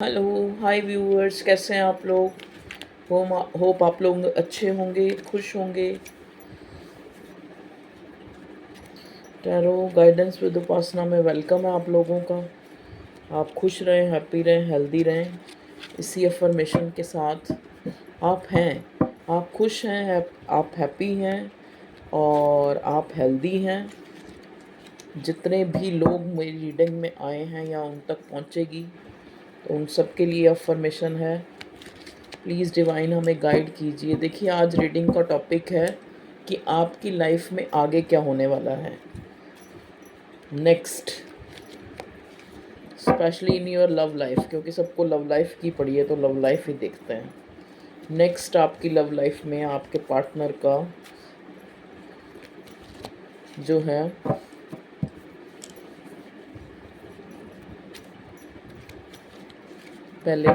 Hello. हाय viewers, कैसे हैं आप लोग? होप आप लोग अच्छे होंगे, खुश होंगे। टैरो गाइडेंस विद उपासना में वेलकम है आप लोगों का। आप खुश रहें, हैप्पी रहें, हेल्दी रहें। इसी अफर्मेशन के साथ आप हैं, आप खुश हैं, आप हैप्पी हैं और आप हेल्दी हैं। जितने भी लोग मेरी रीडिंग में आए हैं या उन तक पहुंचेगी, तो उन सब के लिए अफर्मेशन है। प्लीज़ डिवाइन हमें गाइड कीजिए। देखिए, आज रीडिंग का टॉपिक है कि आपकी लाइफ में आगे क्या होने वाला है next, specially in your love life, क्योंकि सबको लव लाइफ की पड़ी है तो लव लाइफ ही देखते हैं। नेक्स्ट आपकी लव लाइफ में आपके पार्टनर का जो है, पहले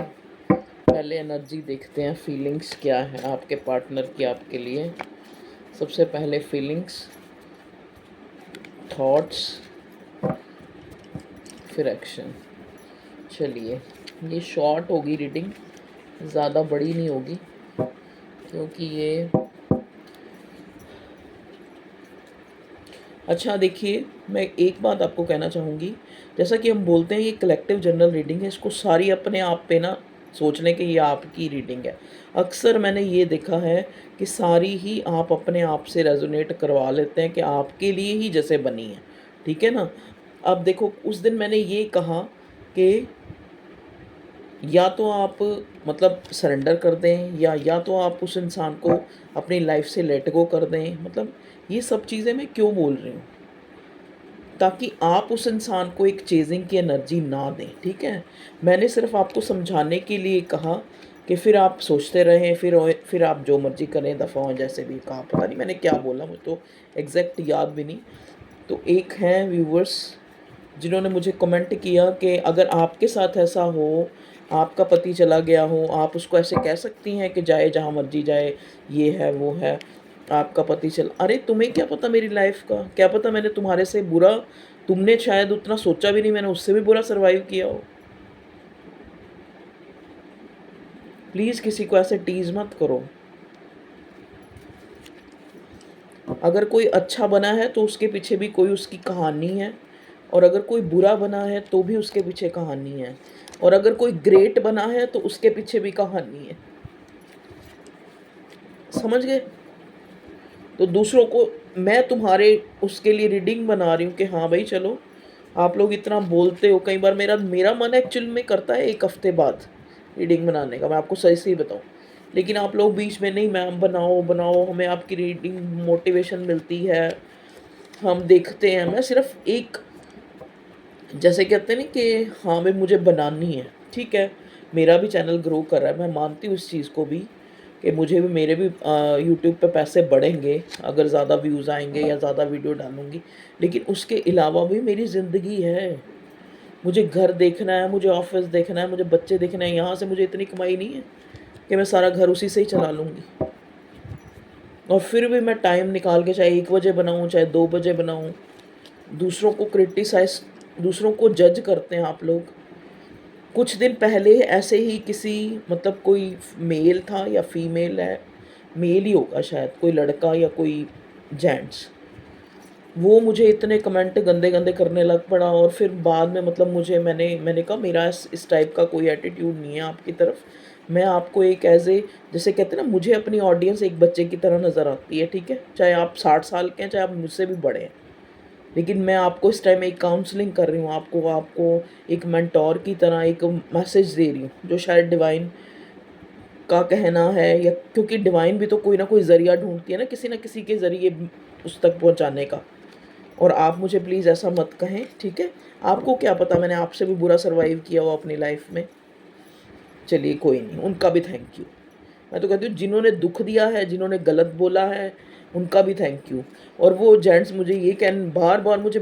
पहले एनर्जी देखते हैं, फीलिंग्स क्या है आपके पार्टनर की आपके लिए। सबसे पहले फीलिंग्स, थॉट्स, फिर एक्शन। चलिए, ये शॉर्ट होगी रीडिंग, ज़्यादा बड़ी नहीं होगी, क्योंकि ये अच्छा। देखिए, मैं एक बात आपको कहना चाहूँगी। जैसा कि हम बोलते हैं ये कलेक्टिव जनरल रीडिंग है, इसको सारी अपने आप पे ना सोचने कि ये आपकी रीडिंग है। अक्सर मैंने ये देखा है कि सारी ही आप अपने आप से रेजोनेट करवा लेते हैं कि आपके लिए ही जैसे बनी है। ठीक है ना? अब देखो, उस दिन मैंने ये कहा कि या तो आप मतलब सरेंडर कर दें, या तो आप उस इंसान को अपनी लाइफ से लेट गो कर दें। मतलब ये सब चीज़ें मैं क्यों बोल रही हूँ, ताकि आप उस इंसान को एक चेजिंग की एनर्जी ना दें। ठीक है? मैंने सिर्फ आपको समझाने के लिए कहा कि फिर आप सोचते रहें, फिर आप जो मर्जी करें, दफ़ा हो। जैसे भी कहा, पता नहीं मैंने क्या बोला, मुझे तो एग्जैक्ट याद भी नहीं। तो एक हैं व्यूवर्स जिन्होंने मुझे कमेंट किया कि अगर आपके साथ ऐसा हो, आपका पति चला गया हो, आप उसको ऐसे कह सकती हैं कि जाए जहाँ मर्जी जाए, ये है वो है, आपका पति चला। अरे तुम्हें क्या पता मेरी लाइफ का, क्या पता मैंने तुम्हारे से बुरा, तुमने शायद उतना सोचा भी नहीं, मैंने उससे भी बुरा सर्वाइव किया हो। प्लीज़ किसी को ऐसे टीज मत करो। अगर कोई अच्छा बना है तो उसके पीछे भी कोई उसकी कहानी है, और अगर कोई बुरा बना है तो भी उसके पीछे कहानी है, और अगर कोई ग्रेट बना है तो उसके पीछे भी कहानी है। समझ गए? तो दूसरों को, मैं तुम्हारे उसके लिए रीडिंग बना रही हूँ कि हाँ भाई चलो, आप लोग इतना बोलते हो। कई बार मेरा मेरा मन एक्चुअल में करता है 1 हफ्ते बाद रीडिंग बनाने का, मैं आपको सही सही बताऊँ। लेकिन आप लोग बीच में, नहीं मैम बनाओ बनाओ, हमें आपकी रीडिंग मोटिवेशन मिलती है, हम देखते हैं। मैं सिर्फ एक, जैसे कहते हैं ना कि हाँ भाई मुझे बनानी है। ठीक है, मेरा भी चैनल ग्रो कर रहा है, मैं मानती हूँ इस चीज़ को भी कि मुझे भी, मेरे भी यूट्यूब पे पैसे बढ़ेंगे अगर ज़्यादा व्यूज़ आएंगे या ज़्यादा वीडियो डालूंगी। लेकिन उसके अलावा भी मेरी ज़िंदगी है। मुझे घर देखना है, मुझे ऑफिस देखना है, मुझे बच्चे देखना है। यहाँ से मुझे इतनी कमाई नहीं है कि मैं सारा घर उसी से ही चला लूँगी। और फिर भी मैं टाइम निकाल के, चाहे 1 बजे बनाऊँ चाहे 2 बजे बनाऊँ। दूसरों को क्रिटिसाइज, दूसरों को जज करते हैं आप लोग। कुछ दिन पहले ऐसे ही किसी, मतलब कोई मेल था या फीमेल है, मेल ही होगा शायद, कोई लड़का या कोई जेंट्स, वो मुझे इतने कमेंट गंदे गंदे करने लग पड़ा। और फिर बाद में मतलब मैंने कहा मेरा इस टाइप का कोई एटीट्यूड नहीं है आपकी तरफ। मैं आपको एक एज ए, जैसे कहते हैं ना, मुझे अपनी ऑडियंस एक बच्चे की तरह नज़र आती है। ठीक है, चाहे आप 60 साल के हैं, चाहे आप मुझसे भी बड़े हैं। लेकिन मैं आपको इस टाइम एक काउंसलिंग कर रही हूँ, आपको आपको एक मेंटोर की तरह एक मैसेज दे रही हूँ, जो शायद डिवाइन का कहना है। या क्योंकि डिवाइन भी तो कोई ना कोई ज़रिया ढूंढती है ना, किसी किसी के ज़रिए उस तक पहुँचाने का। और आप मुझे प्लीज़ ऐसा मत कहें। ठीक है? आपको क्या पता, मैंने आपसे भी बुरा सर्वाइव किया हो अपनी लाइफ में। चलिए कोई नहीं, उनका भी थैंक यू। मैं तो कहती हूँ जिन्होंने दुख दिया है, जिन्होंने गलत बोला है, उनका भी थैंक यू। और वो जेंट्स मुझे ये बार बार मुझे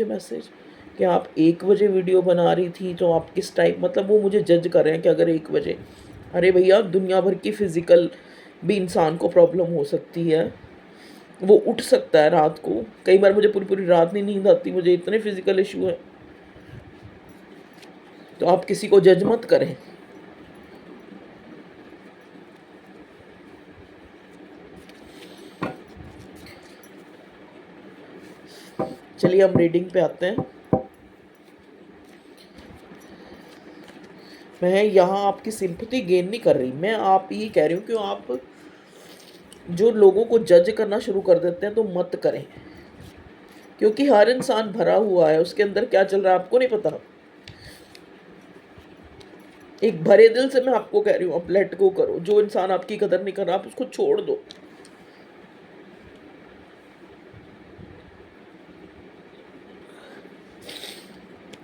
मैसेज कि आप 1 बजे वीडियो बना रही थी, तो आप किस टाइप, मतलब वो मुझे जज कर रहे हैं कि अगर 1 बजे, अरे भैया दुनिया भर की फिजिकल भी इंसान को प्रॉब्लम हो सकती है। वो उठ सकता है रात को, कई बार मुझे पूरी पूरी रात नहीं नींद आती, मुझे इतने फिजिकल इशू है। तो आप किसी को जज मत करें। चलिए हम रीडिंग पे आते हैं। मैं यहाँ आपकी सिंपैथी गेन नहीं कर रही, मैं आप ये कह रही हूँ कि आप जो लोगों को जज करना शुरू कर देते हैं तो मत करें, क्योंकि हर इंसान भरा हुआ है, उसके अंदर क्या चल रहा है आपको नहीं पता। एक भरे दिल से मैं आपको कह रही हूँ, आप लेट गो करो। जो इंसान आपकी कदर नहीं कर रहा आप उसको छोड़ दो।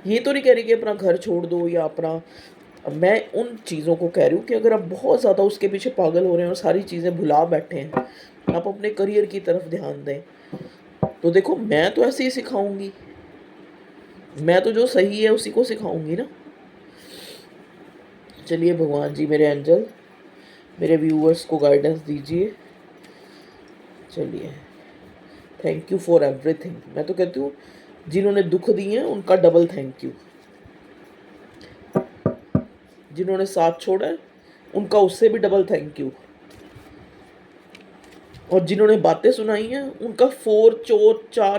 ये तो नहीं कह रही कि अपना घर छोड़ दो या अपना, मैं उन चीज़ों को कह रही हूँ कि अगर आप बहुत ज़्यादा उसके पीछे पागल हो रहे हैं और सारी चीज़ें भुला बैठे हैं, आप अपने करियर की तरफ ध्यान दें। तो देखो मैं तो ऐसे ही सिखाऊंगी, मैं तो जो सही है उसी को सिखाऊंगी ना। चलिए भगवान जी, मेरे एंजल, मेरे व्यूअर्स को गाइडेंस दीजिए। चलिए, थैंक यू फॉर एवरीथिंग। मैं तो कहती हूँ जिन्होंने दुख दिए हैं उनका डबल थैंक यू, जिन्होंने साथ छोड़ा है उनका उससे भी डबल थैंक यू, और जिन्होंने बातें सुनाई हैं उनका 4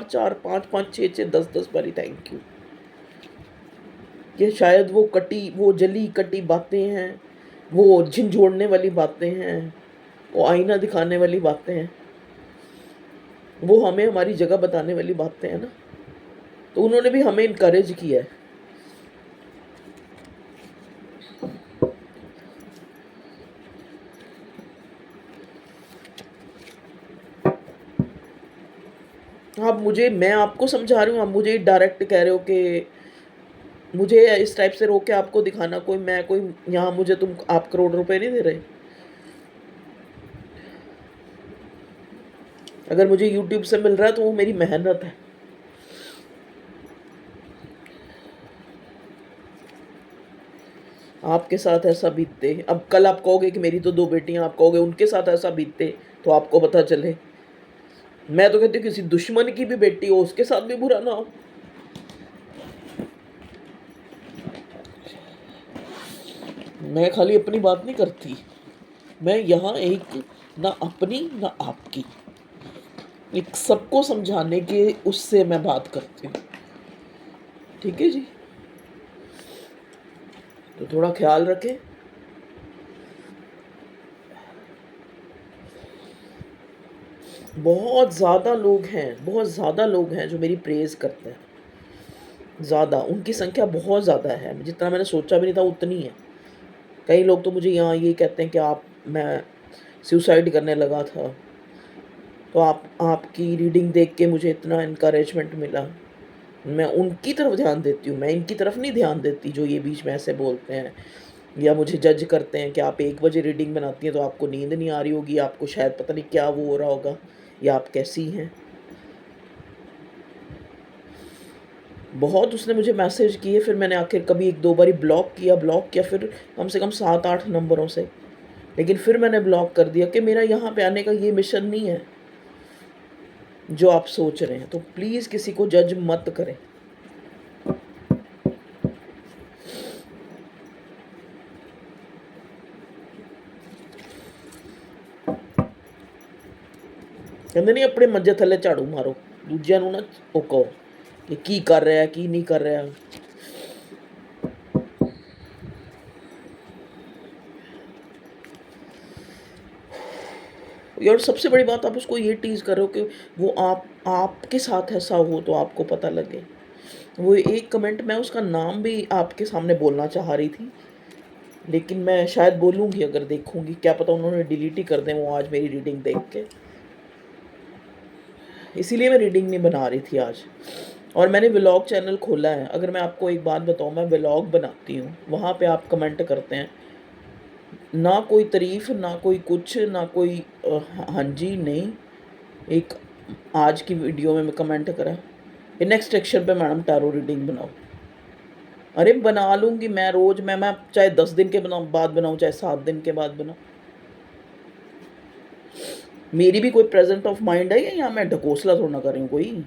4 5 5 6 6 10 10 बारी थैंक यू। ये शायद वो जली कटी बातें हैं, वो झिंझोड़ने वाली बातें हैं, वो आईना दिखाने वाली बातें हैं, वो हमें हमारी जगह बताने वाली बातें हैं ना। तो उन्होंने भी हमें इनकरेज किया है। मैं आपको समझा रही हूँ, आप मुझे डायरेक्ट कह रहे हो कि मुझे इस टाइप से रोक के आपको दिखाना कोई, मैं कोई यहाँ मुझे तुम आप करोड़ रुपए नहीं दे रहे। अगर मुझे यूट्यूब से मिल रहा है तो वो मेरी मेहनत है। आपके साथ ऐसा बीतते, अब कल आप कहोगे कि मेरी तो 2 बेटियां, आप कहोगे उनके साथ ऐसा बीतते तो आपको पता चले। मैं तो कहती हूँ किसी दुश्मन की भी बेटी हो उसके साथ भी बुरा ना हो। मैं खाली अपनी बात नहीं करती, मैं यहाँ एक ना अपनी ना आपकी, एक सबको समझाने के उससे मैं बात करती हूँ। ठीक है जी, तो थोड़ा ख्याल रखें। बहुत ज़्यादा लोग हैं, बहुत ज़्यादा लोग हैं जो मेरी प्रेज़ करते हैं, ज़्यादा, उनकी संख्या बहुत ज़्यादा है, जितना मैंने सोचा भी नहीं था उतनी है। कई लोग तो मुझे यहाँ ये कहते हैं कि मैं सुसाइड करने लगा था, तो आपकी रीडिंग देख के मुझे इतना इनकरेजमेंट मिला। मैं उनकी तरफ ध्यान देती हूँ, मैं इनकी तरफ नहीं ध्यान देती जो ये बीच में ऐसे बोलते हैं या मुझे जज करते हैं कि आप 1 बजे रीडिंग बनाती हैं तो आपको नींद नहीं आ रही होगी, आपको शायद पता नहीं क्या वो हो रहा होगा, या आप कैसी हैं। बहुत उसने मुझे मैसेज किए, फिर मैंने आखिर कभी 1-2 बारी ब्लॉक किया फिर कम से कम 7-8 नंबरों से, लेकिन फिर मैंने ब्लॉक कर दिया कि मेरा यहाँ पे आने का ये मिशन नहीं है जो आप सोच रहे हैं। तो प्लीज़ किसी को जज मत करें। कहते नहीं अपने मंजे थले झाड़ू मारो, दूजिਆਂ ਨੂੰ ਨਾ ਉਹ ਕਹੋ कि की कर रहा है की नहीं कर रहा है। और सबसे बड़ी बात, आप उसको ये टीज़ करो कि वो आपके साथ ऐसा हो तो आपको पता लगे। वो एक कमेंट, मैं उसका नाम भी आपके सामने बोलना चाह रही थी, लेकिन मैं शायद बोलूँगी अगर देखूँगी, क्या पता उन्होंने डिलीट ही कर दें वो आज मेरी रीडिंग देख के। इसीलिए मैं रीडिंग नहीं बना रही थी आज। और मैंने व्लॉग चैनल खोला है। अगर मैं आपको एक बात बताऊँ, मैं व्लॉग बनाती हूँ, वहाँ पे आप कमेंट करते हैं, ना कोई तारीफ़, ना कोई कुछ, ना कोई हाँ जी नहीं। एक आज की वीडियो में मैं कमेंट करा कि नेक्स्ट सेक्शन पे मैडम टैरो रीडिंग बनाओ। अरे बना लूँगी मैं रोज़, मैं चाहे 10 दिन के बाद बनाऊँ, चाहे 7 दिन के बाद बनाऊँ। मेरी भी कोई प्रेजेंट ऑफ माइंड है या मैं ढकोसला थोड़ा ना कर रही हूँ कोई,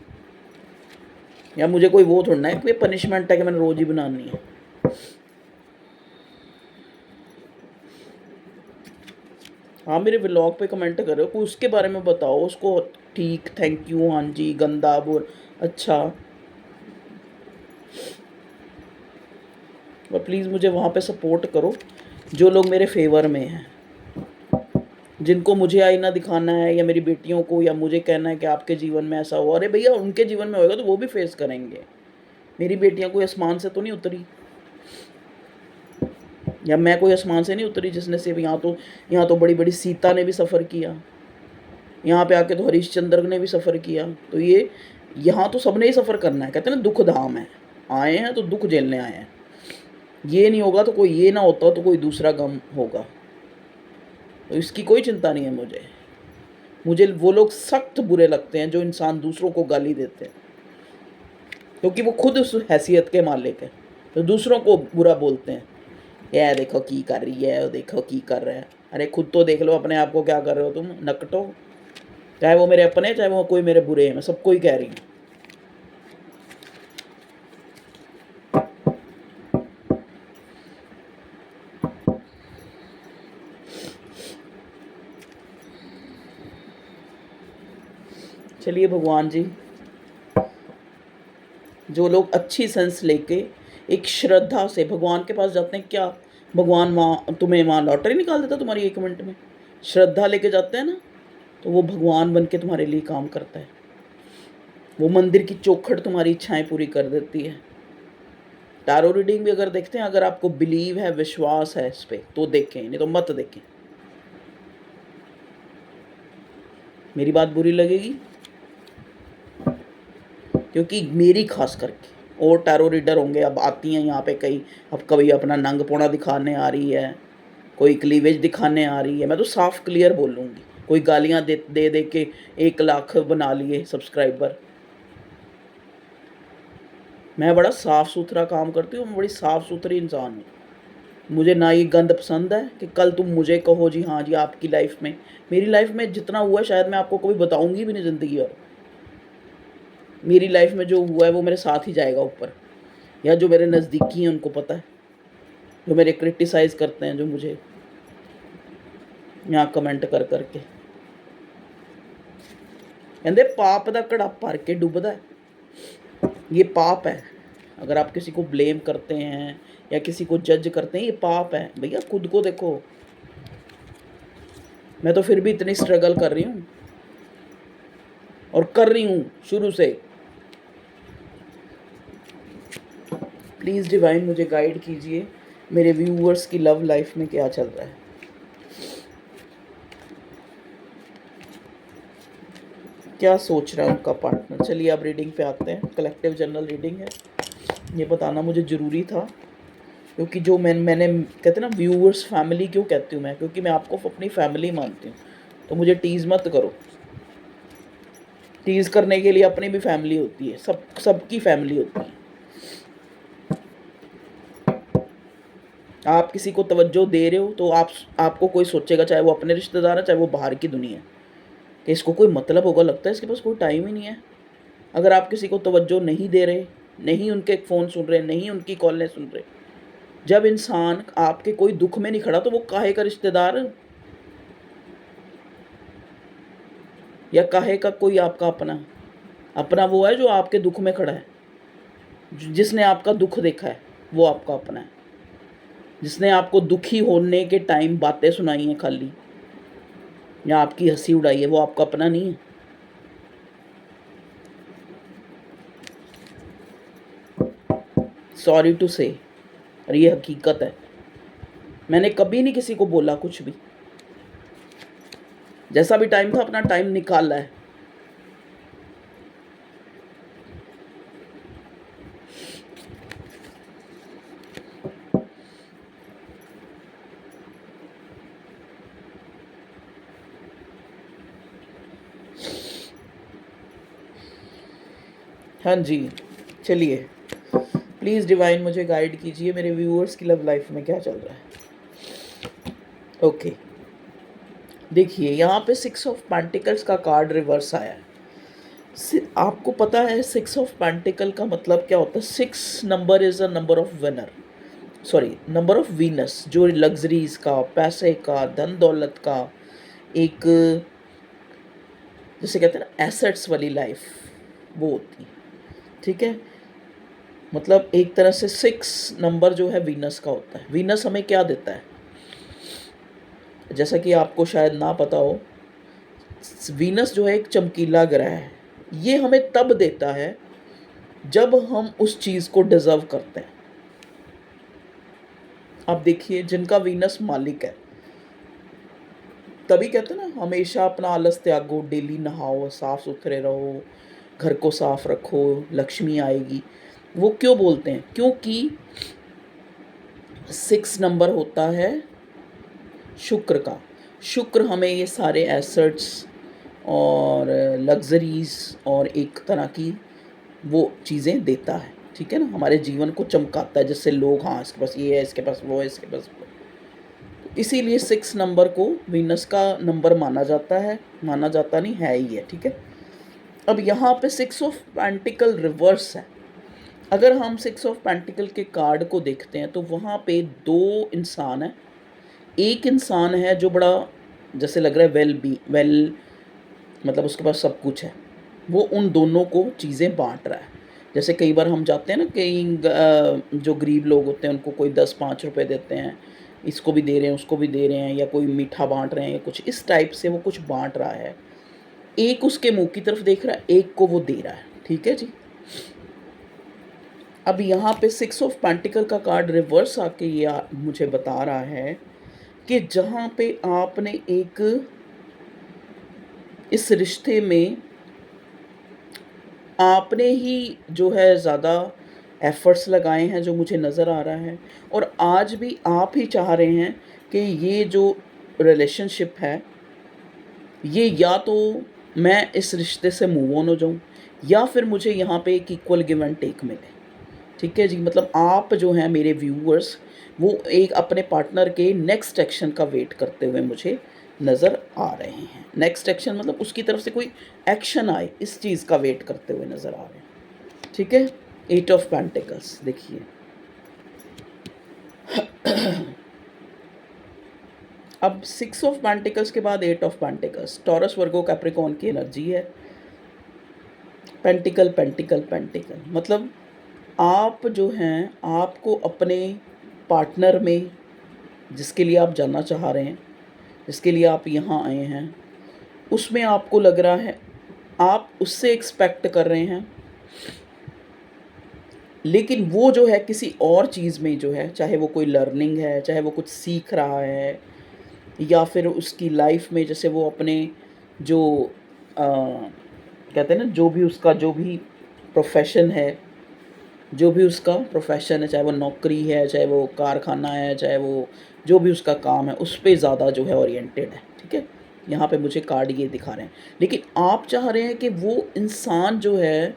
या मुझे कोई वो थोड़ा है, कोई पनिशमेंट है कि मैंने रोज़ ही बनानी है। हाँ, मेरे व्लॉग पे कमेंट करो, कोई उसके बारे में बताओ उसको, ठीक, थैंक यू, हाँ जी, गंदा, बोल, अच्छा। और प्लीज़ मुझे वहाँ पे सपोर्ट करो जो लोग मेरे फेवर में हैं, जिनको मुझे आईना दिखाना है, या मेरी बेटियों को, या मुझे कहना है कि आपके जीवन में ऐसा हुआ। अरे भैया, उनके जीवन में होएगा तो वो भी फेस करेंगे। मेरी बेटियां कोई आसमान से तो नहीं उतरी, या मैं कोई आसमान से नहीं उतरी जिसने सिर्फ यहाँ तो बड़ी बड़ी सीता ने भी सफ़र किया, यहाँ पे आके तो हरीशचंद्र ने भी सफ़र किया। तो ये यहाँ तो सबने ही सफ़र करना है। कहते हैं ना, दुख धाम है, आए हैं तो दुख झेलने आए हैं। ये नहीं होगा तो कोई, ये ना होता तो कोई दूसरा गम होगा। तो इसकी कोई चिंता नहीं है मुझे। मुझे वो लोग सख्त बुरे लगते हैं जो इंसान दूसरों को गाली देते हैं, क्योंकि वो खुद उस हैसियत के मालिक है, तो दूसरों को बुरा बोलते हैं। ये देखो की कर रही है, वो देखो की कर रहा है। अरे खुद तो देख लो अपने आप को, क्या कर रहे हो तुम नकटो। चाहे वो मेरे अपने, चाहे वो कोई मेरे बुरे हैं, मैं सबको ही कह रही हूँ। चलिए भगवान जी, जो लोग अच्छी सेंस लेके एक श्रद्धा से भगवान के पास जाते हैं, क्या भगवान वहाँ तुम्हें वहाँ लॉटरी निकाल देता तुम्हारी 1 मिनट में? श्रद्धा लेके जाते हैं ना, तो वो भगवान बन के तुम्हारे लिए काम करता है। वो मंदिर की चौखट तुम्हारी इच्छाएं पूरी कर देती है। टैरो रीडिंग भी अगर देखते हैं, अगर आपको बिलीव है, विश्वास है इस पे, तो देखें, नहीं तो मत देखें। मेरी बात बुरी लगेगी, क्योंकि मेरी खास करके, और टैरो रीडर होंगे, अब आती हैं यहाँ पे कई, अब कभी अपना नंग पोना दिखाने आ रही है, कोई क्लीवेज दिखाने आ रही है। मैं तो साफ क्लियर बोलूँगी, कोई गालियाँ दे दे के 1 लाख बना लिए सब्सक्राइबर। मैं बड़ा साफ़ सुथरा काम करती हूँ, मैं बड़ी साफ़ सुथरी इंसान हूँ। मुझे ना ये गंद पसंद है कि कल तुम मुझे कहो जी हाँ जी आपकी लाइफ में, मेरी लाइफ में जितना हुआ है शायद मैं आपको कभी बताऊंगी भी नहीं ज़िंदगी। और मेरी लाइफ में जो हुआ है वो मेरे साथ ही जाएगा ऊपर, या जो मेरे नज़दीकी हैं उनको पता है, जो मेरे क्रिटिसाइज़ करते हैं, जो मुझे यहाँ कमेंट कर करके कहते पाप दा घड़ा भर के डुबदा है। ये पाप है। अगर आप किसी को ब्लेम करते हैं या किसी को जज करते हैं, ये पाप है। भैया खुद को देखो, मैं तो फिर भी इतनी स्ट्रगल कर रही हूँ, और कर रही हूँ शुरू से। प्लीज़ डिवाइन मुझे गाइड कीजिए, मेरे व्यूअर्स की लव लाइफ में क्या चल रहा है। क्या सोच रहा है उनका पार्टनर। चलिए अब रीडिंग पे आते हैं। कलेक्टिव जनरल रीडिंग है, ये बताना मुझे ज़रूरी था, क्योंकि जो मैंने कहते ना व्यूअर्स फैमिली क्यों कहती हूँ मैं, क्योंकि मैं आपको अपनी फैमिली मानती हूँ। तो मुझे टीज़ मत करो। टीज़ करने के लिए अपनी भी फैमिली होती है, सबकी फैमिली होती है। आप किसी को तवज्जो दे रहे हो तो आपको कोई सोचेगा, चाहे वो अपने रिश्तेदार है, चाहे वो बाहर की दुनिया है, कि इसको कोई मतलब होगा, लगता है इसके पास कोई टाइम ही नहीं है। अगर आप किसी को तवज्जो नहीं दे रहे, नहीं उनके फ़ोन सुन रहे, नहीं उनकी कॉलें सुन रहे, जब इंसान आपके कोई दुख में नहीं खड़ा तो वो काहे का रिश्तेदार, या काहे का कोई आपका अपना। अपना वो है जो आपके दुख में खड़ा है, जिसने आपका दुख देखा है, वो आपका अपना है। जिसने आपको दुखी होने के टाइम बातें सुनाई हैं खाली, या आपकी हंसी उड़ाई है, वो आपका अपना नहीं है। सॉरी टू से, और ये हकीकत है। मैंने कभी नहीं किसी को बोला कुछ भी। जैसा भी टाइम था अपना टाइम निकाला है। हाँ जी, चलिए प्लीज़ डिवाइन मुझे गाइड कीजिए, मेरे व्यूअर्स की लव लाइफ में क्या चल रहा है। ओके, देखिए यहाँ पे 6 ऑफ पेंटिकल्स का कार्ड रिवर्स आया है। आपको पता है 6 ऑफ पेंटिकल का मतलब क्या होता है? 6 number is a number of winner, sorry number of Venus, जो लग्जरीज़ का, पैसे का, धन दौलत का, एक जिसे कहते हैं ना एसेट्स वाली लाइफ, वो होती है। ठीक है, मतलब एक तरह से 6 नंबर जो है वीनस का होता है। वीनस हमें क्या देता है, जैसा कि आपको शायद ना पता हो, वीनस जो है एक चमकीला ग्रह है। ये हमें तब देता है जब हम उस चीज़ को डिज़र्व करते हैं। आप देखिए, जिनका वीनस मालिक है, तभी कहते हैं ना हमेशा अपना आलस त्यागो, डेली नहाओ, साफ सुथरे रहो, घर को साफ रखो, लक्ष्मी आएगी। वो क्यों बोलते हैं? क्योंकि 6 नंबर होता है शुक्र का। शुक्र हमें ये सारे एसेट्स और लग्जरीज और एक तरह की वो चीज़ें देता है। ठीक है ना, हमारे जीवन को चमकाता है, जिससे लोग, हाँ इसके पास ये है, इसके पास वो है, इसके पास वो। इसीलिए 6 नंबर को वीनस का नंबर माना जाता है, माना जाता नहीं है ही है। ठीक है, अब यहाँ पे 6 ऑफ पेंटिकल रिवर्स है। अगर हम 6 ऑफ पेंटिकल के कार्ड को देखते हैं तो वहाँ पे 2 इंसान हैं। एक इंसान है जो बड़ा, जैसे लग रहा है वेल, मतलब उसके पास सब कुछ है, वो उन दोनों को चीज़ें बांट रहा है। जैसे कई बार हम जाते हैं ना, कई जो गरीब लोग होते हैं उनको कोई 10-5 रुपए देते हैं, इसको भी दे रहे हैं, उसको भी दे रहे हैं, या कोई मीठा बांट रहे हैं, या कुछ इस टाइप से वो कुछ बांट रहा है। एक उसके मुंह की तरफ देख रहा है, एक को वो दे रहा है। ठीक है जी। अब यहाँ पे 6 ऑफ पेंटिकल का कार्ड रिवर्स आके ये मुझे बता रहा है कि जहाँ पे आपने एक इस रिश्ते में आपने ही जो है ज़्यादा एफ़र्ट्स लगाए हैं, जो मुझे नज़र आ रहा है, और आज भी आप ही चाह रहे हैं कि ये जो रिलेशनशिप है, ये या तो मैं इस रिश्ते से मूव ऑन हो जाऊँ, या फिर मुझे यहाँ पे एक इक्वल गिव एंड टेक मिले। ठीक है जी, मतलब आप जो हैं मेरे व्यूअर्स, वो एक अपने पार्टनर के नेक्स्ट एक्शन का वेट करते हुए मुझे नज़र आ रहे हैं। नेक्स्ट एक्शन मतलब उसकी तरफ से कोई एक्शन आए, इस चीज़ का वेट करते हुए नज़र आ रहे हैं। ठीक है, 8 ऑफ पेंटिकल्स देखिए। अब 6 ऑफ पेंटिकल्स के बाद 8 of pentacles, Taurus Virgo Capricorn की एनर्जी है। पेंटिकल पेंटिकल पेंटिकल मतलब आप जो हैं, आपको अपने पार्टनर में, जिसके लिए आप जानना चाह रहे हैं, जिसके लिए आप यहाँ आए हैं, उसमें आपको लग रहा है आप उससे एक्सपेक्ट कर रहे हैं, लेकिन वो जो है किसी और चीज़ में जो है, चाहे वो कोई लर्निंग है, चाहे वो कुछ सीख रहा है, या फिर उसकी लाइफ में जैसे वो अपने जो कहते हैं ना, जो भी प्रोफेशन है, चाहे वो नौकरी है, चाहे वो कारखाना है, चाहे वो जो भी उसका काम है, उस पे ज़्यादा जो है ओरिएंटेड है। ठीक है, यहाँ पे मुझे कार्ड ये दिखा रहे हैं। लेकिन आप चाह रहे हैं कि वो इंसान जो है,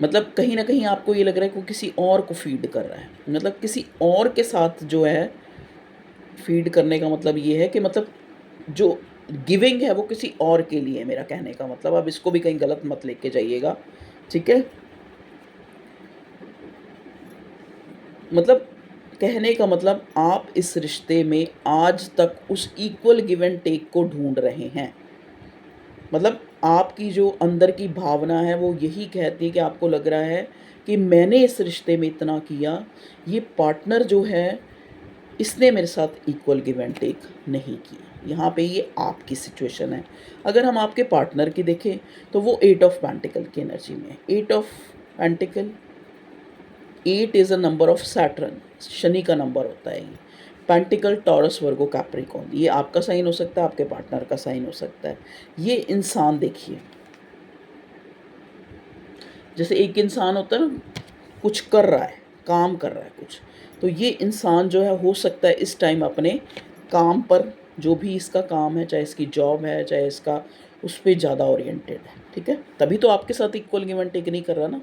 मतलब कहीं ना कहीं आपको ये लग रहा है कि वो किसी और को फीड कर रहा है, मतलब किसी और के साथ जो है फीड करने का मतलब ये है कि मतलब जो गिविंग है वो किसी और के लिए है, मेरा कहने का मतलब। अब इसको भी कहीं गलत मत लेके जाइएगा। ठीक है, मतलब कहने का मतलब आप इस रिश्ते में आज तक उस इक्वल गिव एंड टेक को ढूंढ रहे हैं। मतलब आपकी जो अंदर की भावना है वो यही कहती है कि आपको लग रहा है कि मैंने इस रिश्ते में इतना किया, ये पार्टनर जो है इसने मेरे साथ इक्वल गिव एंड टेक नहीं किया। यहाँ पे ये आपकी सिचुएशन है। अगर हम आपके पार्टनर की देखें तो वो 8 ऑफ पेंटिकल की एनर्जी में है। 8 of pentacle, 8 is a number of Saturn, Shani का नंबर होता है ये। पेंटिकल, टॉरस, वर्गो, कैप्रिकॉर्न, ये आपका साइन हो सकता है, आपके पार्टनर का साइन हो सकता है। ये इंसान देखिए, जैसे एक इंसान होता है ना, कुछ कर रहा है, काम कर रहा है कुछ, तो ये इंसान जो है हो सकता है इस टाइम अपने काम पर, जो भी इसका काम है, चाहे इसकी जॉब है, चाहे इसका, उस पर ज़्यादा ओरिएंटेड है। ठीक है, तभी तो आपके साथ इक्वल गिव एंड टेक नहीं कर रहा ना,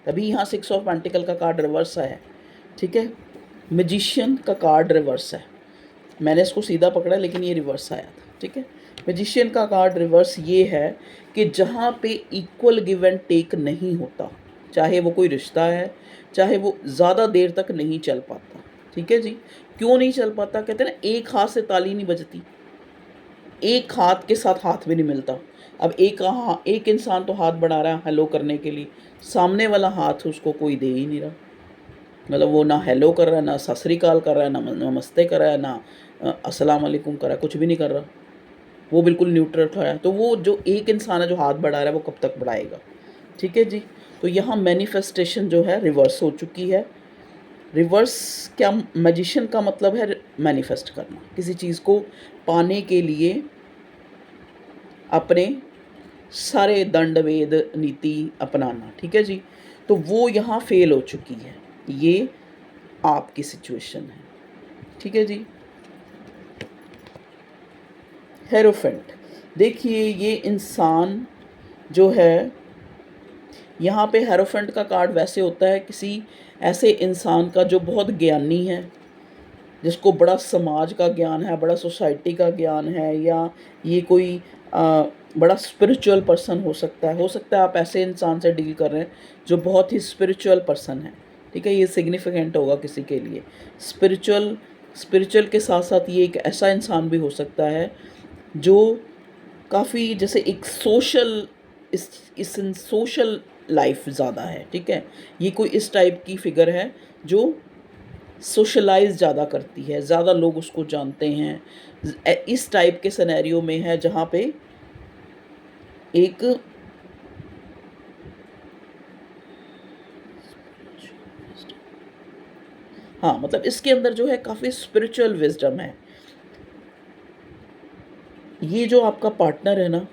तभी यहाँ 6 ऑफ पेंटिकल का कार्ड रिवर्स आया है। ठीक है, मैजिशियन का कार्ड रिवर्स है, मैंने इसको सीधा पकड़ा लेकिन ये रिवर्स आया था। ठीक है, मैजिशियन का कार्ड रिवर्स ये है कि जहाँ पे इक्वल गिव एंड टेक नहीं होता, चाहे वो कोई रिश्ता है, चाहे वो ज़्यादा देर तक नहीं चल पाता। ठीक है जी, क्यों नहीं चल पाता? कहते हैं ना, एक हाथ से ताली नहीं बजती। एक हाथ के साथ हाथ भी नहीं मिलता। अब एक इंसान तो हाथ बढ़ा रहा है हेलो करने के लिए, सामने वाला हाथ उसको कोई दे ही नहीं रहा। मतलब वो ना हेलो कर रहा है, ना सत श्री अकाल कर रहा है, ना नमस्ते कर रहा है, ना अस्सलाम वालेकुम कर रहा है, कुछ भी नहीं कर रहा। वो बिल्कुल न्यूट्रल खड़ा है। तो वो जो एक इंसान है जो हाथ बढ़ा रहा है वो कब तक बढ़ाएगा? ठीक है जी। तो यहाँ मैनिफेस्टेशन जो है रिवर्स हो चुकी है। रिवर्स क्या, मैजिशियन का मतलब है मैनिफेस्ट करना, किसी चीज़ को पाने के लिए अपने सारे दंड वेद नीति अपनाना। ठीक है जी। तो वो यहाँ फेल हो चुकी है। ये आपकी सिचुएशन है। ठीक है जी। हेरोफेंट, देखिए ये इंसान जो है, यहाँ पे हेरोफेंट का कार्ड वैसे होता है किसी ऐसे इंसान का जो बहुत ज्ञानी है, जिसको बड़ा समाज का ज्ञान है, बड़ा सोसाइटी का ज्ञान है, या ये कोई बड़ा स्पिरिचुअल पर्सन हो सकता है आप ऐसे इंसान से डील कर रहे हैं जो बहुत ही स्पिरिचुअल पर्सन है। ठीक है, ये सिग्निफिकेंट होगा किसी के लिए। स्पिरिचुअल स्पिरिचुअल के साथ साथ ये एक ऐसा इंसान भी हो सकता है जो काफ़ी जैसे एक सोशल, इस सोशल लाइफ ज़्यादा है। ठीक है, ये कोई इस टाइप की फिगर है जो सोशलाइज ज़्यादा करती है, ज़्यादा लोग उसको जानते हैं। इस टाइप के सिनेरियो में है जहाँ पे एक हाँ, मतलब इसके अंदर जो है काफ़ी स्पिरिचुअल विजडम है। ये जो आपका पार्टनर है ना,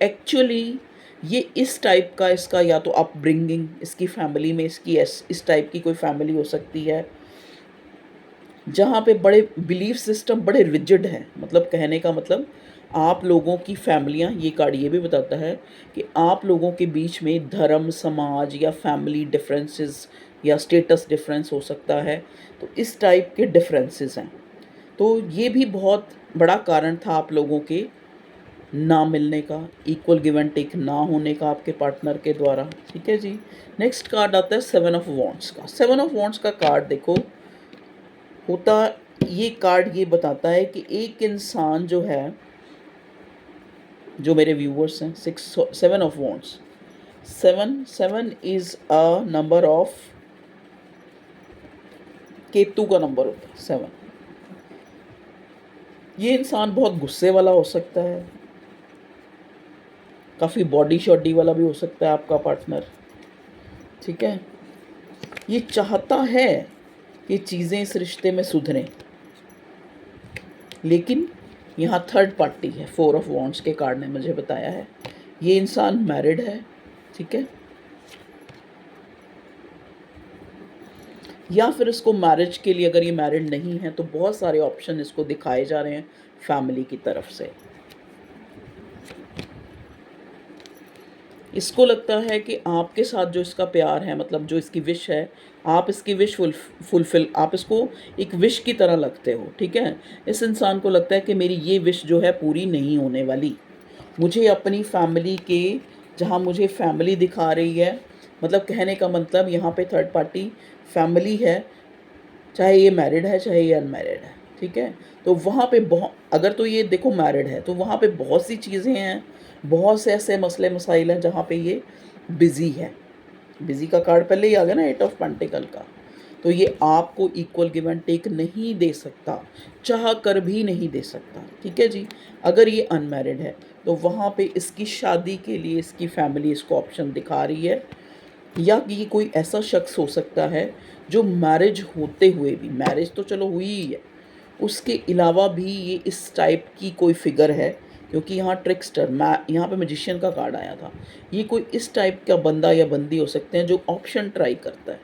एक्चुअली ये इस टाइप का, इसका या तो अपब्रिंगिंग, इसकी फैमिली में इसकी इस टाइप की कोई फैमिली हो सकती है जहाँ पे बड़े बिलीफ सिस्टम बड़े रिजिड हैं। मतलब कहने का मतलब आप लोगों की फैमिलियाँ, ये कार्ड ये भी बताता है कि आप लोगों के बीच में धर्म, समाज या फैमिली डिफरेंसेस या स्टेटस डिफरेंस हो सकता है। तो इस टाइप के डिफरेंसेस हैं। तो ये भी बहुत बड़ा कारण था आप लोगों के ना मिलने का, इक्वल गिव एंड टेक ना होने का आपके पार्टनर के द्वारा। ठीक है जी। नेक्स्ट कार्ड आता है 7 ऑफ वॉन्ड्स का। 7 ऑफ वॉन्ड्स का कार्ड देखो, होता ये कार्ड ये बताता है कि एक इंसान जो है, जो मेरे व्यूवर्स हैं, 7 of wands, 7 is a number of, Ketu का नंबर होता है 7। ये इंसान बहुत गुस्से वाला हो सकता है, काफ़ी बॉडी शॉडी वाला भी हो सकता है आपका पार्टनर। ठीक है, ये चाहता है कि चीज़ें इस रिश्ते में सुधरें, लेकिन यहाँ थर्ड पार्टी है। 4 ऑफ वॉन्ड्स के कार्ड ने मुझे बताया है ये इंसान मैरिड है। ठीक है, या फिर इसको मैरिज के लिए, अगर ये मैरिड नहीं है तो बहुत सारे ऑप्शन इसको दिखाए जा रहे हैं फैमिली की तरफ से। इसको लगता है कि आपके साथ जो इसका प्यार है, मतलब जो इसकी विश है, आप इसकी विश फुलफिल, आप इसको एक विश की तरह लगते हो। ठीक है, इस इंसान को लगता है कि मेरी ये विश जो है पूरी नहीं होने वाली। मुझे अपनी फैमिली के, जहाँ मुझे फैमिली दिखा रही है, मतलब कहने का मतलब यहाँ पे थर्ड पार्टी फैमिली है, चाहे ये मैरिड है चाहे ये अनमैरिड है। ठीक है, तो वहाँ पे बहुत, अगर तो ये देखो मैरिड है तो वहाँ पे बहुत सी चीज़ें हैं, बहुत से ऐसे मसले मसाइल हैं जहाँ पे ये बिज़ी है। बिज़ी का कार्ड पहले ही आ गया ना, 8 ऑफ पेंटिकल का। तो ये आपको इक्वल गिव एंड टेक नहीं दे सकता, चाह कर भी नहीं दे सकता। ठीक है जी। अगर ये अनमैरिड है तो वहाँ पे इसकी शादी के लिए इसकी फैमिली इसको ऑप्शन दिखा रही है, या कि ये कोई ऐसा शख्स हो सकता है जो मैरिज होते हुए भी, मैरिज तो चलो हुई ही है, उसके अलावा भी ये इस टाइप की कोई फिगर है। क्योंकि यहाँ ट्रिक्स्टर, मैं यहाँ पे मैजिशियन का कार्ड आया था, ये कोई इस टाइप का बंदा या बंदी हो सकते हैं जो ऑप्शन ट्राई करता है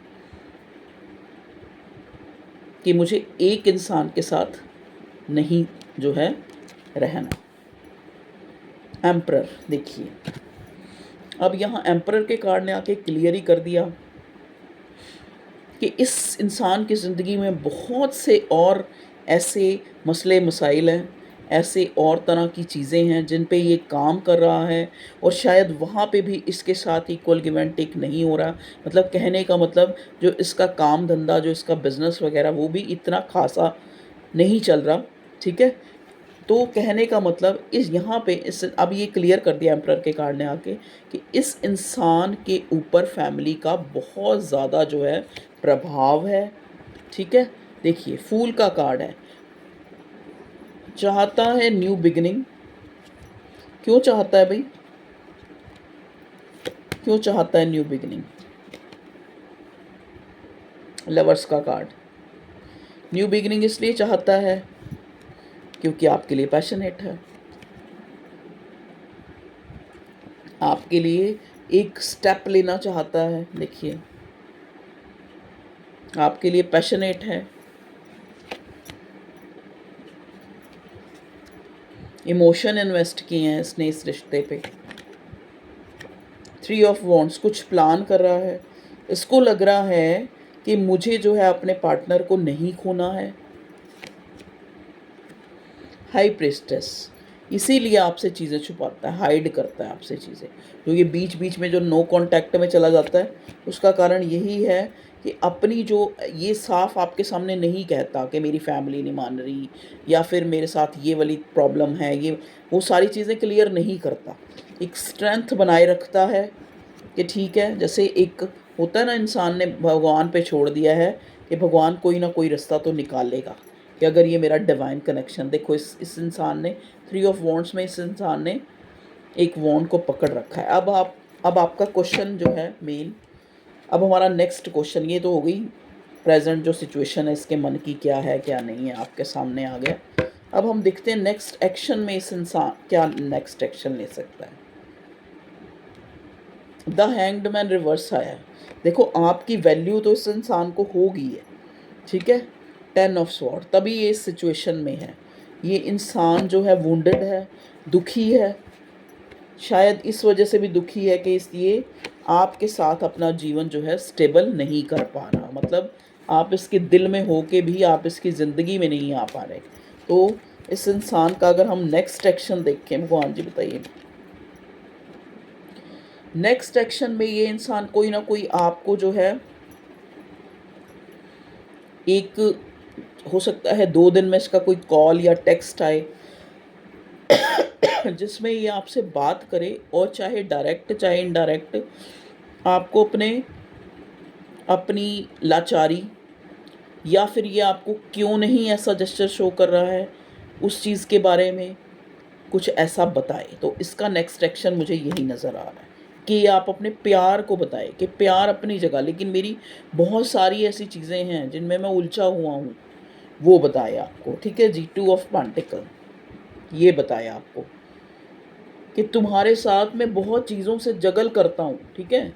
कि मुझे एक इंसान के साथ नहीं जो है रहना। एम्परर, देखिए अब यहाँ एम्परर के कार्ड ने आके क्लियर ही कर दिया कि इस इंसान की ज़िंदगी में बहुत से और ऐसे मसले मसाइल हैं, ऐसे और तरह की चीज़ें हैं जिन पे ये काम कर रहा है, और शायद वहाँ पे भी इसके साथ इक्वल गिव एंड टेक नहीं हो रहा। मतलब कहने का मतलब जो इसका काम धंधा, जो इसका बिज़नेस वगैरह, वो भी इतना खासा नहीं चल रहा। ठीक है, तो कहने का मतलब इस यहाँ पे इस अब ये क्लियर कर दिया एम्परर के कार्ड ने आके कि इस इंसान के ऊपर फैमिली का बहुत ज़्यादा जो है प्रभाव है, ठीक है। देखिए फूल का कार्ड है, चाहता है न्यू बिगिनिंग। क्यों चाहता है भाई, क्यों चाहता है न्यू बिगिनिंग? लवर्स का कार्ड, न्यू बिगिनिंग इसलिए चाहता है क्योंकि आपके लिए पैशनेट है, आपके लिए एक स्टेप लेना चाहता है। देखिए आपके लिए पैशनेट है, इमोशन इन्वेस्ट किए हैं इसने इस रिश्ते पे। 3 ऑफ वॉन्ड्स, कुछ प्लान कर रहा है, इसको लग रहा है कि मुझे जो है अपने पार्टनर को नहीं खोना है। हाई प्रिस्टेस, इसीलिए आपसे चीज़ें छुपाता है, हाइड करता है आपसे चीज़ें। जो ये बीच बीच में जो नो कांटेक्ट में चला जाता है, उसका कारण यही है कि अपनी जो ये साफ आपके सामने नहीं कहता कि मेरी फैमिली नहीं मान रही या फिर मेरे साथ ये वाली प्रॉब्लम है, ये वो सारी चीज़ें क्लियर नहीं करता। एक स्ट्रेंथ बनाए रखता है कि ठीक है, जैसे एक होता है ना, इंसान ने भगवान पे छोड़ दिया है कि भगवान कोई ना कोई रास्ता तो निकालेगा कि अगर ये मेरा डिवाइन कनेक्शन। देखो इस इंसान ने 3 ऑफ वॉन्ड्स में इस इंसान ने एक वॉन्ड को पकड़ रखा है। अब आपका क्वेश्चन जो है मेन, अब हमारा नेक्स्ट क्वेश्चन, ये तो हो गई प्रेजेंट जो सिचुएशन है इसके मन की क्या है क्या नहीं है आपके सामने आ गया। अब हम देखते हैं नेक्स्ट एक्शन में इस इंसान क्या नेक्स्ट एक्शन ले सकता है। द हैंग्ड मैन रिवर्स आया है। देखो आपकी वैल्यू तो इस इंसान को होगी है, ठीक है। 10 ऑफ स्वॉर्ड, तभी ये इस सिचुएशन में है। ये इंसान जो है वुंडेड है, दुखी है, शायद इस वजह से भी दुखी है कि इसलिए आपके साथ अपना जीवन जो है स्टेबल नहीं कर पा रहा। मतलब आप इसके दिल में हो के भी आप इसकी ज़िंदगी में नहीं आ पा रहे। तो इस इंसान का अगर हम नेक्स्ट एक्शन देखें, भगवान जी बताइए, नेक्स्ट एक्शन में ये इंसान कोई ना कोई आपको जो है एक, हो सकता है 2 दिन में इसका कोई कॉल या टेक्स्ट आए जिसमें ये आपसे बात करे, और चाहे डायरेक्ट चाहे इनडायरेक्ट आपको अपनी लाचारी या फिर ये आपको क्यों नहीं ऐसा जेस्चर शो कर रहा है उस चीज़ के बारे में कुछ ऐसा बताए। तो इसका नेक्स्ट एक्शन मुझे यही नज़र आ रहा है कि आप अपने प्यार को बताएं कि प्यार अपनी जगह, लेकिन मेरी बहुत सारी ऐसी चीज़ें हैं जिनमें मैं उलझा हुआ हूँ, वो बताए आपको, ठीक है जी। 2 ऑफ पेंटिकल, ये बताया आपको कि तुम्हारे साथ मैं बहुत चीज़ों से जगल करता हूँ, ठीक है।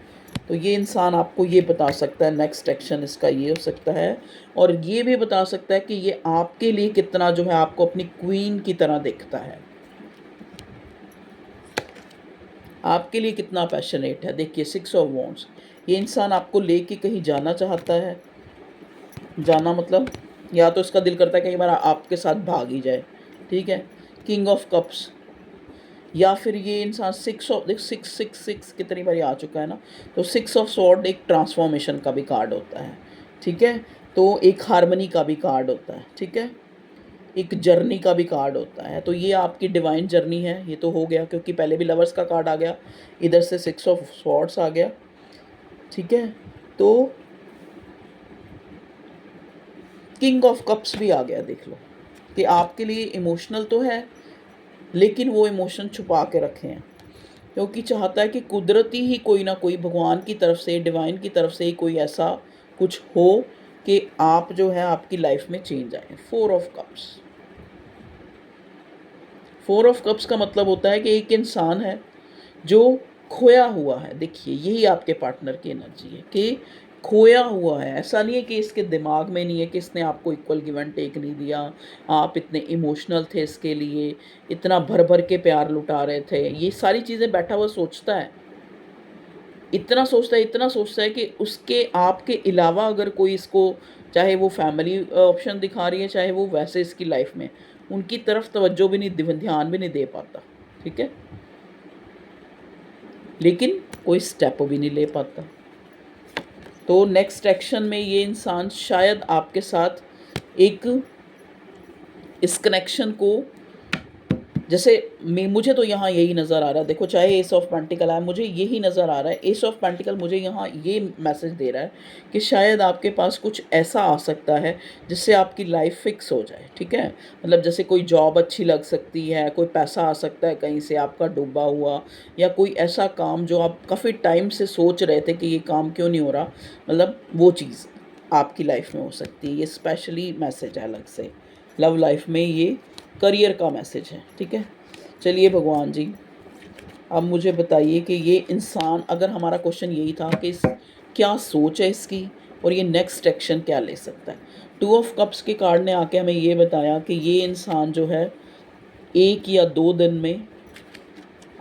तो ये इंसान आपको ये बता सकता है, नेक्स्ट एक्शन इसका ये हो सकता है। और ये भी बता सकता है कि ये आपके लिए कितना जो है आपको अपनी क्वीन की तरह देखता है, आपके लिए कितना पैशनेट है। देखिए 6 ऑफ वॉन्ड्स, ये इंसान आपको लेके कहीं जाना चाहता है। जाना मतलब या तो इसका दिल करता है कहीं बार आपके साथ भाग ही जाए, ठीक है। किंग ऑफ कप्स, या फिर ये इंसान 6 कितनी बार आ चुका है ना, तो 6 ऑफ स्वॉर्ड एक ट्रांसफॉर्मेशन का भी कार्ड होता है, ठीक है। तो एक हार्मनी का भी कार्ड होता है, ठीक है, एक जर्नी का भी कार्ड होता है। तो ये आपकी डिवाइन जर्नी है, ये तो हो गया क्योंकि पहले भी लवर्स का कार्ड आ गया, इधर से 6 ऑफ स्वॉर्ड्स आ गया, ठीक है। तो किंग ऑफ कप्स भी आ गया। देख लो कि आपके लिए इमोशनल तो है, लेकिन वो इमोशन छुपा के रखे हैं क्योंकि चाहता है कि कुदरती ही कोई ना कोई भगवान की तरफ से, डिवाइन की तरफ से ही कोई ऐसा कुछ हो कि आप जो है आपकी लाइफ में चेंज आए। 4 ऑफ कप्स, 4 ऑफ कप्स का मतलब होता है कि एक इंसान है जो खोया हुआ है। देखिए यही आपके पार्टनर की एनर्जी है कि खोया हुआ है। ऐसा नहीं है कि इसके दिमाग में नहीं है कि इसने आपको इक्वल गिव एंड टेक नहीं दिया, आप इतने इमोशनल थे इसके लिए, इतना भर भर के प्यार लुटा रहे थे, ये सारी चीज़ें बैठा हुआ सोचता है, इतना सोचता है कि उसके आपके अलावा अगर कोई इसको, चाहे वो फैमिली ऑप्शन दिखा रही है चाहे वो वैसे इसकी लाइफ में, उनकी तरफ तवज्जो भी नहीं, ध्यान भी नहीं दे पाता, ठीक है, लेकिन कोई स्टेप भी नहीं ले पाता। तो नेक्स्ट एक्शन में ये इंसान शायद आपके साथ एक इस कनेक्शन को जैसे मैं मुझे तो यहाँ यही नज़र आ रहा है, देखो चाहे एस ऑफ पेंटिकल आए, मुझे यही नज़र आ रहा है। एस ऑफ पेंटिकल मुझे यहाँ ये मैसेज दे रहा है कि शायद आपके पास कुछ ऐसा आ सकता है जिससे आपकी लाइफ फिक्स हो जाए, ठीक है। मतलब जैसे कोई जॉब अच्छी लग सकती है, कोई पैसा आ सकता है कहीं से आपका डूबा हुआ, या कोई ऐसा काम जो आप काफ़ी टाइम से सोच रहे थे कि ये काम क्यों नहीं हो रहा, मतलब वो चीज़ आपकी लाइफ में हो सकती है। ये स्पेशली मैसेज है अलग से। लव लाइफ में ये करियर का मैसेज है, ठीक है। चलिए भगवान जी, अब मुझे बताइए कि ये इंसान, अगर हमारा क्वेश्चन यही था कि क्या सोच है इसकी और ये नेक्स्ट एक्शन क्या ले सकता है। टू ऑफ कप्स के कार्ड ने आके हमें ये बताया कि ये इंसान जो है 1 या 2 दिन में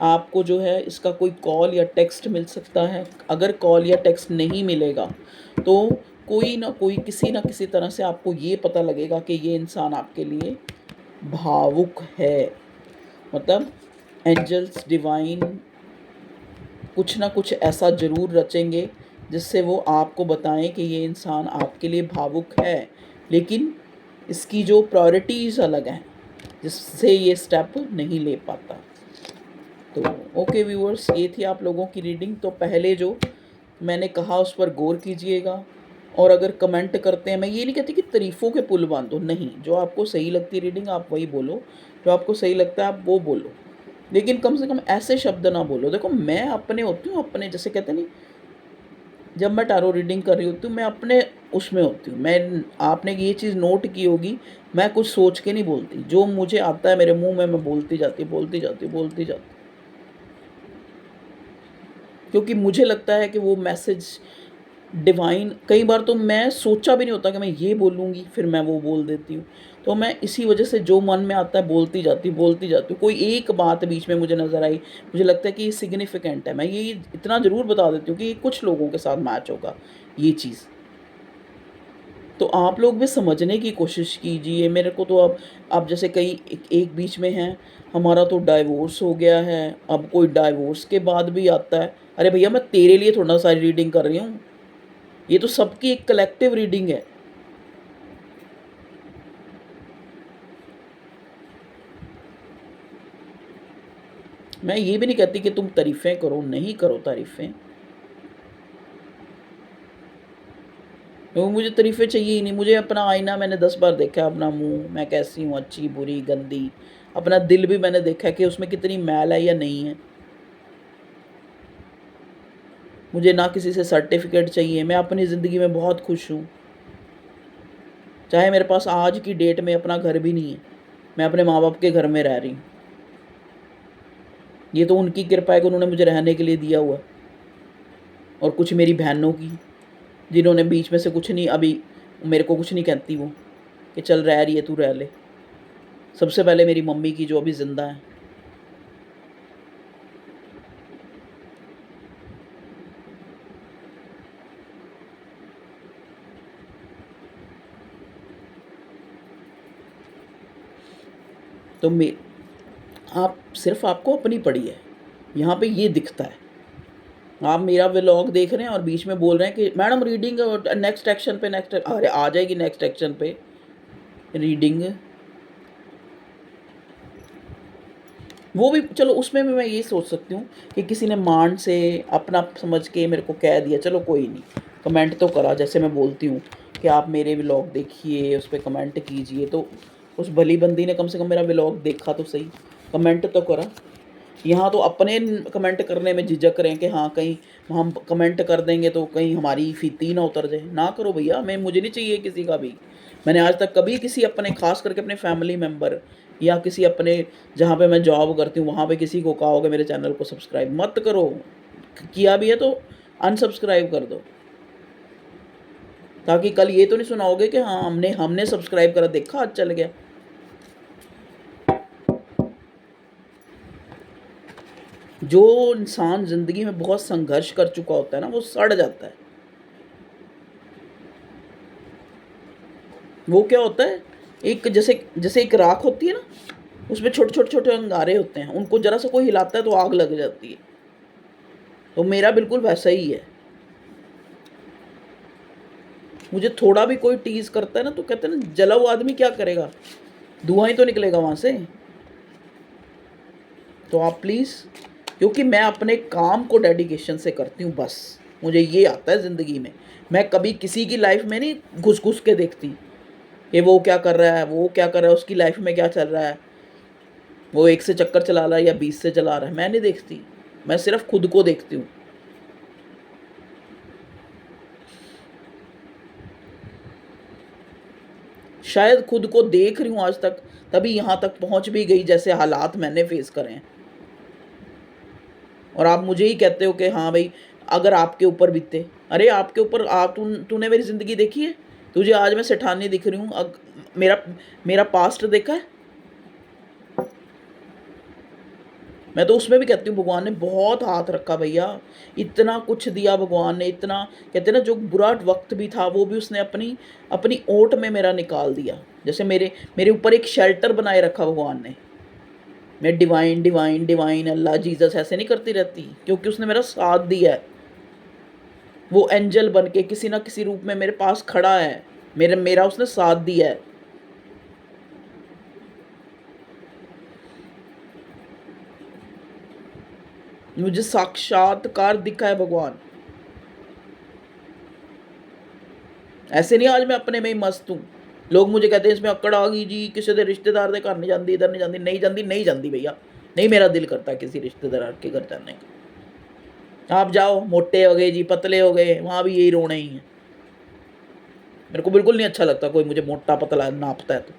आपको जो है इसका कोई कॉल या टेक्स्ट मिल सकता है। अगर कॉल या टेक्स्ट नहीं मिलेगा तो कोई ना कोई किसी ना किसी तरह से आपको ये पता लगेगा कि ये इंसान आपके लिए भावुक है। मतलब एंजल्स डिवाइन कुछ ना कुछ ऐसा ज़रूर रचेंगे जिससे वो आपको बताएं कि ये इंसान आपके लिए भावुक है, लेकिन इसकी जो प्रायोरिटीज़ अलग हैं जिससे ये स्टेप नहीं ले पाता। तो ओके व्यूअर्स, ये थी आप लोगों की रीडिंग। तो पहले जो मैंने कहा उस पर गौर कीजिएगा, और अगर कमेंट करते हैं, मैं ये नहीं कहती कि तारीफ़ों के पुल बांधो, नहीं, जो आपको सही लगती है रीडिंग आप वही बोलो, जो आपको सही लगता है आप वो बोलो, लेकिन कम से कम ऐसे शब्द ना बोलो। देखो मैं अपने होती हूँ, अपने जैसे कहते नहीं, जब मैं टैरो रीडिंग कर रही होती हूँ मैं अपने उसमें होती हूँ। मैं, आपने ये चीज़ नोट की होगी, मैं कुछ सोच के नहीं बोलती, जो मुझे आता है मेरे मुंह में मैं बोलती जाती बोलती जाती बोलती जाती, क्योंकि मुझे लगता है कि वो मैसेज डिवाइन, कई बार तो मैं सोचा भी नहीं होता कि मैं ये बोलूँगी, फिर मैं वो बोल देती हूँ। तो मैं इसी वजह से जो मन में आता है बोलती जाती हूँ। कोई एक बात बीच में मुझे नज़र आई, मुझे लगता है कि ये सिग्निफिकेंट है, मैं ये इतना ज़रूर बता देती हूँ कि ये कुछ लोगों के साथ मैच होगा ये चीज़। तो आप लोग भी समझने की कोशिश कीजिए। मेरे को तो अब जैसे कई एक बीच में हैं, हमारा तो डाइवोर्स हो गया है, अब कोई डाइवोर्स के बाद भी आता है। अरे भैया मैं तेरे लिए थोड़ा सारी रीडिंग कर रही हूँ, ये तो सबकी एक कलेक्टिव रीडिंग है। मैं ये भी नहीं कहती कि तुम तारीफ़ें करो, नहीं करो तारीफ़ें, क्योंकि मुझे तारीफ़ें चाहिए ही नहीं। मुझे अपना आईना मैंने 10 बार देखा है, अपना मुँह, मैं कैसी हूँ, अच्छी, बुरी, गंदी। अपना दिल भी मैंने देखा है कि उसमें कितनी मैल है या नहीं है। मुझे ना किसी से सर्टिफ़िकेट चाहिए, मैं अपनी ज़िंदगी में बहुत खुश हूँ। चाहे मेरे पास आज की डेट में अपना घर भी नहीं है, मैं अपने माँ-बाप के घर में रह रही हूँ। ये तो उनकी कृपा है कि उन्होंने मुझे रहने के लिए दिया हुआ है, और कुछ मेरी बहनों की, जिन्होंने बीच में से कुछ नहीं, अभी मेरे को कुछ नहीं कहती वो कि चल रह रही है तू रह ले। सबसे पहले मेरी मम्मी की जो अभी ज़िंदा है। तो मैं, आप सिर्फ आपको अपनी पड़ी है, यहाँ पे ये दिखता है। आप मेरा व्लॉग देख रहे हैं और बीच में बोल रहे हैं कि मैडम रीडिंग नेक्स्ट एक्शन पे, नेक्स्ट, अरे आ जाएगी नेक्स्ट एक्शन पे रीडिंग। वो भी चलो, उसमें भी मैं ये सोच सकती हूँ कि किसी ने मान से अपना समझ के मेरे को कह दिया, चलो कोई नहीं, कमेंट तो करा। जैसे मैं बोलती हूँ कि आप मेरे व्लॉग देखिए, उस पर कमेंट कीजिए, तो उस भली बंदी ने कम से कम मेरा व्लॉग देखा तो सही, कमेंट तो करा। यहाँ तो अपने कमेंट करने में झिझक रहे हैं कि हाँ कहीं हम कमेंट कर देंगे तो कहीं हमारी फीती ना उतर जाए। ना करो भैया, मैं, मुझे नहीं चाहिए किसी का भी। मैंने आज तक कभी किसी अपने, खास करके अपने फैमिली मेम्बर या किसी अपने, जहाँ पे मैं जॉब करती हूँ वहाँ पे किसी को कहा होगा मेरे चैनल को सब्सक्राइब मत करो, किया भी है तो अनसब्सक्राइब कर दो, ताकि कल ये तो नहीं सुनाओगे कि हाँ हमने सब्सक्राइब करा, देखा आज चल गया। जो इंसान ज़िंदगी में बहुत संघर्ष कर चुका होता है ना, वो सड़ जाता है। वो क्या होता है, एक जैसे जैसे एक राख होती है ना, उसमें छोटे छोटे छोटे अंगारे होते हैं, उनको जरा सा कोई हिलाता है तो आग लग जाती है। तो मेरा बिल्कुल वैसा ही है। मुझे थोड़ा भी कोई टीज करता है ना, तो कहते हैं ना, जला हुआ आदमी क्या करेगा, धुआं ही तो निकलेगा वहां से। तो आप प्लीज़, क्योंकि मैं अपने काम को डेडिकेशन से करती हूँ बस, मुझे ये आता है ज़िंदगी में। मैं कभी किसी की लाइफ में नहीं घुस-घुस के देखती, कि वो क्या कर रहा है, वो क्या कर रहा है, उसकी लाइफ में क्या चल रहा है, वो 1 से चक्कर चला रहा है या 20 से चला रहा है, मैं नहीं देखती। मैं सिर्फ़ खुद को देखती हूँ। शायद खुद को देख रही हूँ आज तक, तभी यहाँ तक पहुँच भी गई जैसे हालात मैंने फ़ेस करे हैं। और आप मुझे ही कहते हो कि हाँ भाई, अगर आपके ऊपर बीते, अरे आपके ऊपर तूने मेरी ज़िंदगी देखी है? तुझे आज मैं सेठानी दिख रही हूँ, मेरा मेरा पास्ट देखा है? मैं तो उसमें भी कहती हूँ भगवान ने बहुत हाथ रखा भैया, इतना कुछ दिया भगवान ने, इतना कहते हैं ना, जो बुरा वक़्त भी था वो भी उसने अपनी अपनी ओट में मेरा निकाल दिया। जैसे मेरे मेरे ऊपर एक शेल्टर बनाए रखा भगवान ने। मैं डिवाइन, डिवाइन, डिवाइन, अल्लाह, जीसस ऐसे नहीं करती रहती, क्योंकि उसने मेरा साथ दिया है। वो एंजल बन के किसी न किसी रूप में मेरे पास खड़ा है, मेरा उसने साथ दिया है। मुझे साक्षात्कार दिखा है भगवान। ऐसे नहीं आज मैं अपने में ही मस्त हूँ। लोग मुझे कहते हैं इसमें अक्कड़ आ गई जी, किसी दे रिश्तेदार दे घर नहीं जाती, इधर नहीं जाती, नहीं जाती, नहीं जाती भैया। नहीं मेरा दिल करता किसी रिश्तेदार के घर जाने का। आप जाओ, मोटे हो गए जी, पतले हो गए, वहाँ भी यही रोने ही है। मेरे को बिल्कुल नहीं अच्छा लगता कोई मुझे मोटा पतला नापता है तो।